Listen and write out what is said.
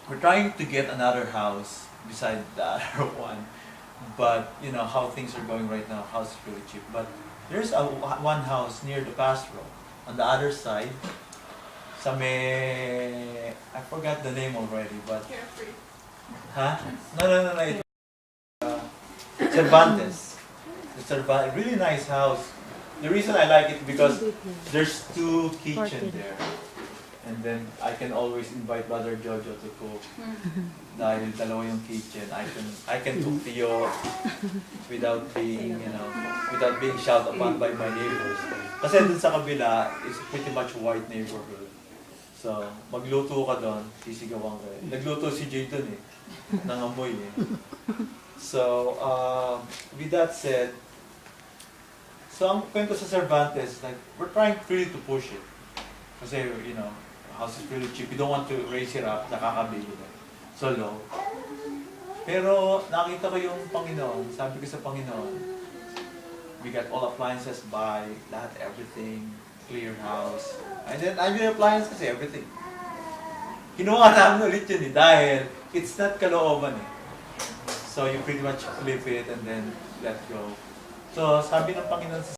we're trying to get another house beside the other one, but you know how things are going right now. House is really cheap, but there's one house near the pastoral on the other side. Sa may, I forgot the name already, but Carefree. huh? No. It, Cervantes. It's a really nice house. The reason I like it because there's two kitchen there. And then I can always invite Brother Jojo to cook. Dahil dalawa yung kitchen, I can cook Tio without being, you know, without being shouted upon by my neighbors. Kasi dun sa kabila is pretty much white neighborhood. So, magluto ka doon, sisigawan ka. Nagluto si Jay dun eh. Nangamoy eh. So, with that said, so ang kwento sa Cervantes, like, we're trying really to push it. Kasi, you know, house is really cheap. You don't want to raise it up, nakakabili na. So low. Pero nakita ko yung Panginoon, sabi ko sa Panginoon, we got all appliances by, lahat, everything, clear house. And then, I mean appliance kasi everything. Kinuha namin ulit yun eh, dahil it's not kalooban eh. So you pretty much flip it and then let go. So sabi ng Panginoon